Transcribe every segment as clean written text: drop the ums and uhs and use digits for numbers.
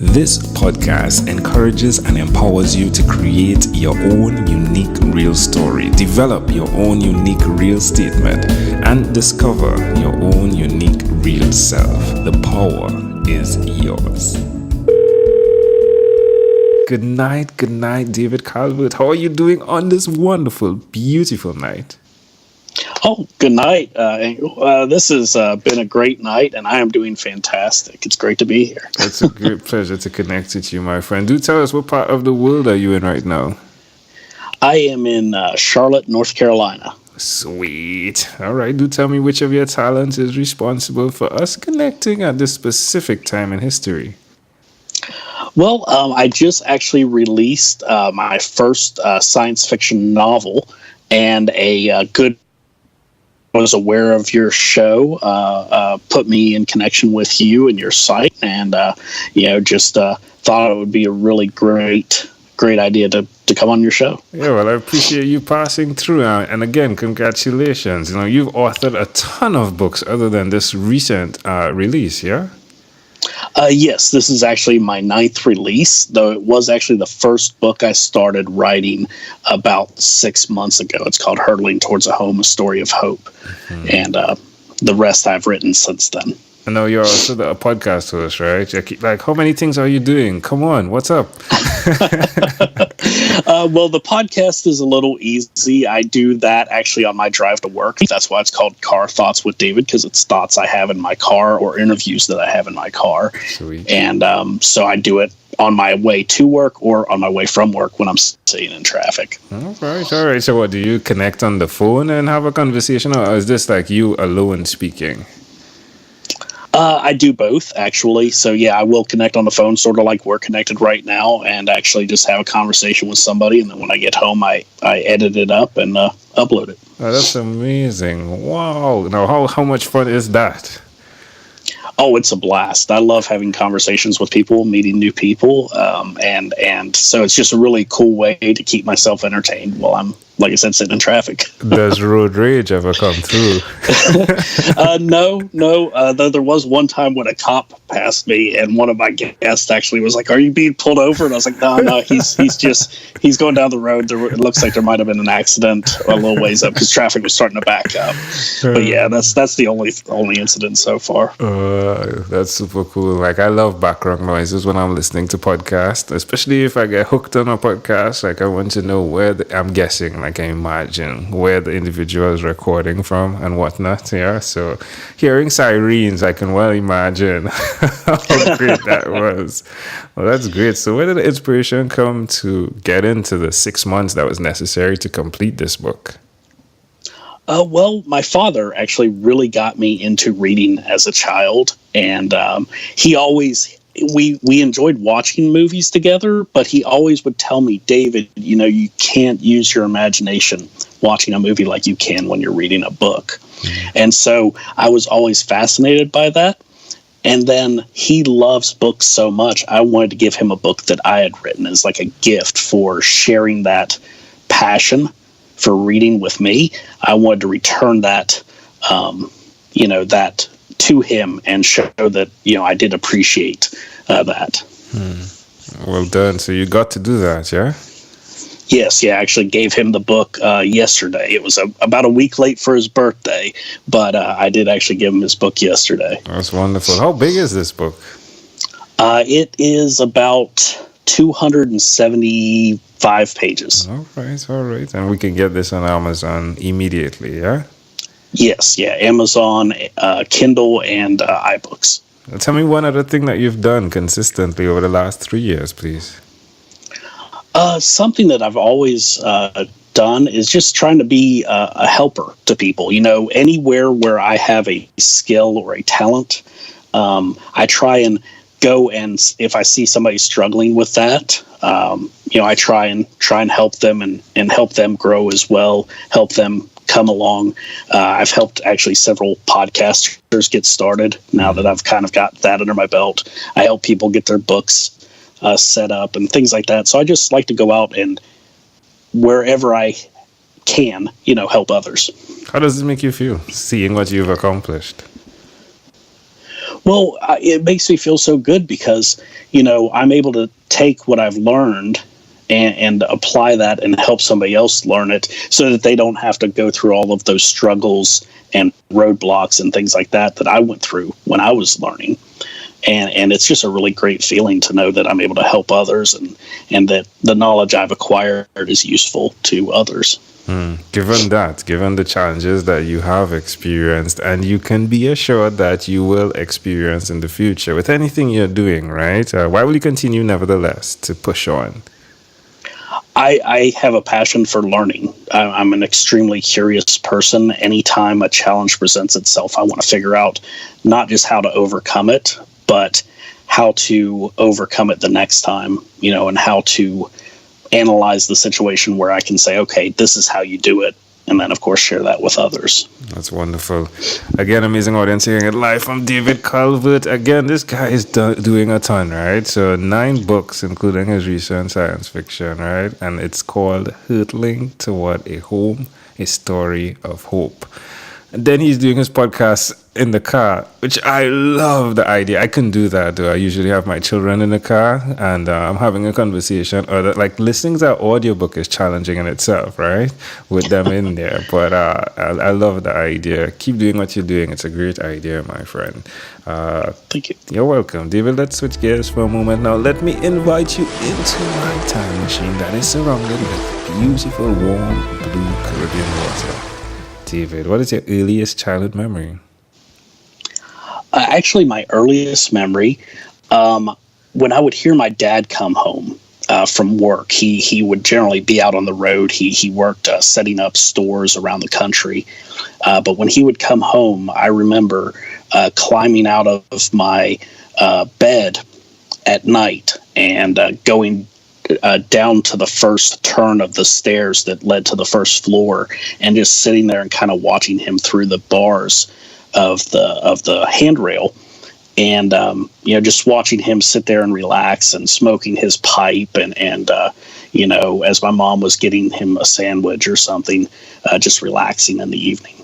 This podcast encourages and empowers you to create your own unique real story, develop your own unique real statement, and discover your own unique real self. The power is yours. Good night, David Calvert. How are you doing on this wonderful, beautiful night? Oh, good night, Angel. This has been a great night, and I am doing fantastic. It's great to be here. It's a great pleasure to connect with you, my friend. Do tell us, what part of the world are you in right now? I am in Charlotte, North Carolina. Sweet. All right, do tell me which of your talents is responsible for us connecting at this specific time in history. Well, I just actually released my first science fiction novel, and a good was aware of your show, put me in connection with you and your site, and just thought it would be a really great idea to come on your show. Yeah, well, I appreciate you passing through, and again, congratulations. You've authored a ton of books other than this recent release, yeah? Yes, this is actually my 9th release, though it was actually the first book I started writing about 6 months ago. It's called Hurtling Towards a Home, A Story of Hope. Mm-hmm. And the rest I've written since then. I know you're also a podcast host, right? Like, how many things are you doing? Come on, what's up? Well, the podcast is a little easy. I do that actually on my drive to work. That's why it's called Car Thoughts with David, because it's thoughts I have in my car or interviews that I have in my car. Sweet. And so I do it on my way to work or on my way from work when I'm sitting in traffic. All right. So what, do you connect on the phone and have a conversation, or is this like you alone speaking? I do both, actually. So, yeah, I will connect on the phone, sort of like we're connected right now, and actually just have a conversation with somebody. And then when I get home, I edit it up and upload it. Oh, that's amazing. Wow. Now, how much fun is that? Oh, it's a blast. I love having conversations with people, meeting new people. And so it's just a really cool way to keep myself entertained while I'm, like I said, sitting in traffic. Does road rage ever come through? No. Though there was one time when a cop passed me, and one of my guests actually was like, "Are you being pulled over?" And I was like, "No, he's going down the road. It looks like there might have been an accident a little ways up because traffic was starting to back up." But yeah, that's the only incident so far. That's super cool. Like, I love background noises when I'm listening to podcasts, especially if I get hooked on a podcast. Like, I want to know I'm guessing. I can imagine where the individual is recording from and whatnot. Yeah, so hearing sirens, I can well imagine how great that was. Well, that's great. So where did the inspiration come to get into the 6 months that was necessary to complete this book? Well, my father actually really got me into reading as a child, and we enjoyed watching movies together, but he always would tell me, "David, you can't use your imagination watching a movie like you can when you're reading a book." Mm-hmm. And so I was always fascinated by that. And then he loves books so much, I wanted to give him a book that I had written as like a gift for sharing that passion for reading with me. I wanted to return that, that to him and show that, I did appreciate that. Well done. So you got to do that, yeah? Yes, I actually gave him the book yesterday. It was about a week late for his birthday, but I did actually give him his book yesterday. That's wonderful. How big is this book? It is about 275 pages. All right. And we can get this on Amazon immediately, yeah? Yes, Amazon, Kindle, and iBooks. Tell me one other thing that you've done consistently over the last 3 years, please. Something that I've always done is just trying to be a helper to people. Anywhere where I have a skill or a talent, I try and go, and if I see somebody struggling with that, I try and help them and help them grow as well, help them come along. I've helped actually several podcasters get started now that I've kind of got that under my belt. I help people get their books set up and things like that. So I just like to go out and wherever I can, help others. How does it make you feel, seeing what you've accomplished? Well, it makes me feel so good because, I'm able to take what I've learned and apply that and help somebody else learn it so that they don't have to go through all of those struggles and roadblocks and things like that I went through when I was learning. And it's just a really great feeling to know that I'm able to help others and that the knowledge I've acquired is useful to others. Given the challenges that you have experienced, and you can be assured that you will experience in the future with anything you're doing, right? Why will you continue, nevertheless, to push on? I have a passion for learning. I'm an extremely curious person. Anytime a challenge presents itself, I want to figure out not just how to overcome it, but how to overcome it the next time, and how to analyze the situation where I can say, okay, this is how you do it. And then, of course, share that with others. That's wonderful. Again, amazing audience hearing it live from David Calvert. Again, this guy is doing a ton, right? So 9 books, including his recent science fiction, right? And it's called Hurtling Toward a Home, A Story of Hope. And then he's doing his podcast in the car, which I love the idea. I can do that, though. I usually have my children in the car, and I'm having a conversation. Or like listening to an audiobook is challenging in itself, right? With them in there. But I love the idea. Keep doing what you're doing. It's a great idea, my friend. Thank you. You're welcome. David, let's switch gears for a moment now. Let me invite you into my time machine that is surrounded with beautiful, warm, blue Caribbean water. David, what is your earliest childhood memory? Actually, my earliest memory, when I would hear my dad come home from work, he would generally be out on the road. He worked setting up stores around the country. But when he would come home, I remember climbing out of my bed at night and going down to the first turn of the stairs that led to the first floor, and just sitting there and kind of watching him through the bars of the handrail, and just watching him sit there and relax and smoking his pipe, and as my mom was getting him a sandwich or something, just relaxing in the evening.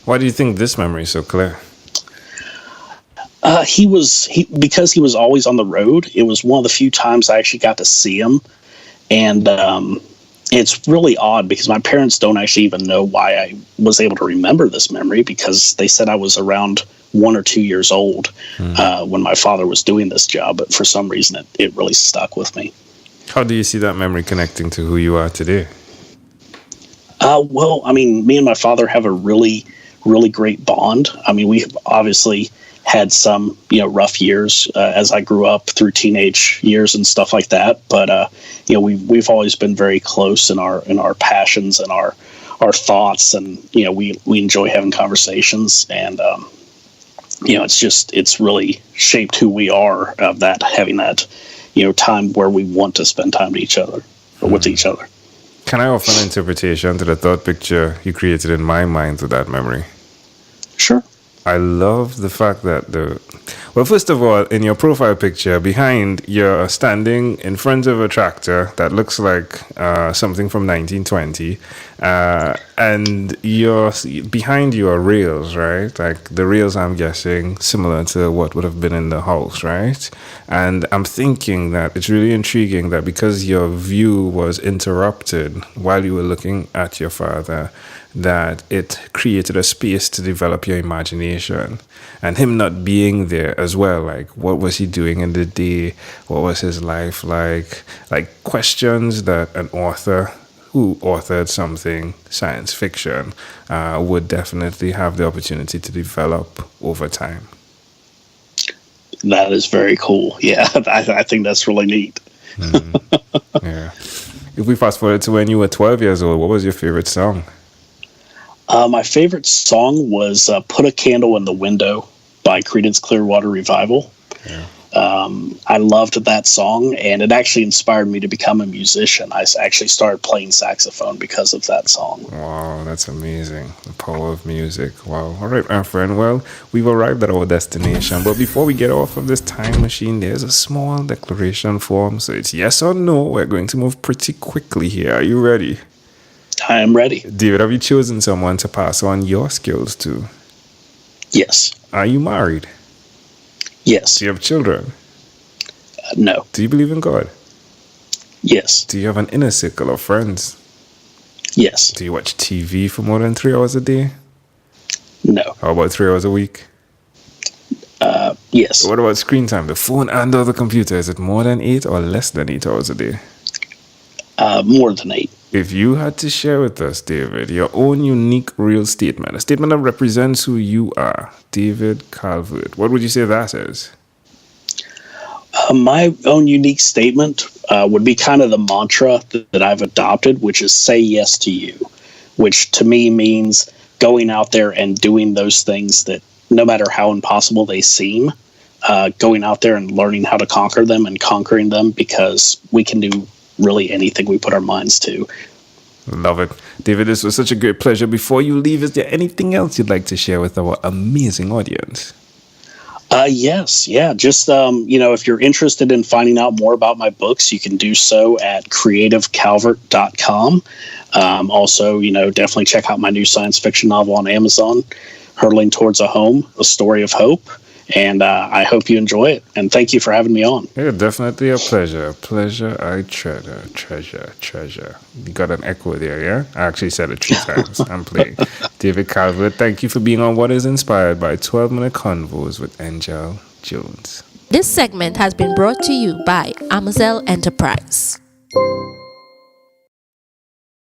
Why do you think this memory is so clear? Because he was always on the road. It was one of the few times I actually got to see him, and it's really odd because my parents don't actually even know why I was able to remember this memory, because they said I was around 1 or 2 years old when my father was doing this job, but for some reason it really stuck with me. How do you see that memory connecting to who you are today? Well, I mean, me and my father have a really, really great bond. I mean, we obviously had some, rough years as I grew up through teenage years and stuff like that. But we've always been very close in our passions and our thoughts, and we enjoy having conversations, and it's really shaped who we are, of that, having that time where we want to spend time to each other or with each other. Can I offer an interpretation to the thought picture you created in my mind with that memory? Sure. I love the fact that first of all, in your profile picture, behind, you're standing in front of a tractor that looks like something from 1920, and behind you are rails, right? Like the rails, I'm guessing, similar to what would have been in the house, right? And I'm thinking that it's really intriguing that because your view was interrupted while you were looking at your father, that it created a space to develop your imagination, and him not being there as well. Like, what was he doing in the day? What was his life like? Like questions that an author who authored something science fiction would definitely have the opportunity to develop over time. That is very cool. Yeah, I think that's really neat. Yeah. If we fast forward to when you were 12 years old, what was your favorite song? My favorite song was Put a Candle in the Window by Creedence Clearwater Revival. Yeah. I loved that song, and it actually inspired me to become a musician. I actually started playing saxophone because of that song. Wow, that's amazing. The power of music. Wow. All right, my friend. Well, we've arrived at our destination. But before we get off of this time machine, there's a small declaration form. So it's yes or no. We're going to move pretty quickly here. Are you ready? I am ready. David, have you chosen someone to pass on your skills to? Yes. Are you married? Yes. Do you have children? No. Do you believe in God? Yes. Do you have an inner circle of friends? Yes. Do you watch TV for more than 3 hours a day? No. How about 3 hours a week? Yes. What about screen time? The phone and or the computer, is it more than 8 or less than 8 hours a day? More than 8. If you had to share with us, David, your own unique real statement, a statement that represents who you are, David Calvert, what would you say that is? My own unique statement would be kind of the mantra that I've adopted, which is say yes to you, which to me means going out there and doing those things that no matter how impossible they seem, going out there and learning how to conquer them and conquering them, because we can do really anything we put our minds to. Love it. David, this was such a great pleasure. Before you leave, is there anything else you'd like to share with our amazing audience? Yes. Yeah. Just, if you're interested in finding out more about my books, you can do so at creativecalvert.com. Also, definitely check out my new science fiction novel on Amazon, Hurtling Towards a Home, A Story of Hope. And I hope you enjoy it. And thank you for having me on. Yeah, definitely a pleasure. A pleasure I treasure. You got an echo there, yeah? I actually said it 3 times. I'm playing. David Calvert, thank you for being on What is Inspired by 12-Minute Convos with Angel Jones. This segment has been brought to you by Amazel Enterprise.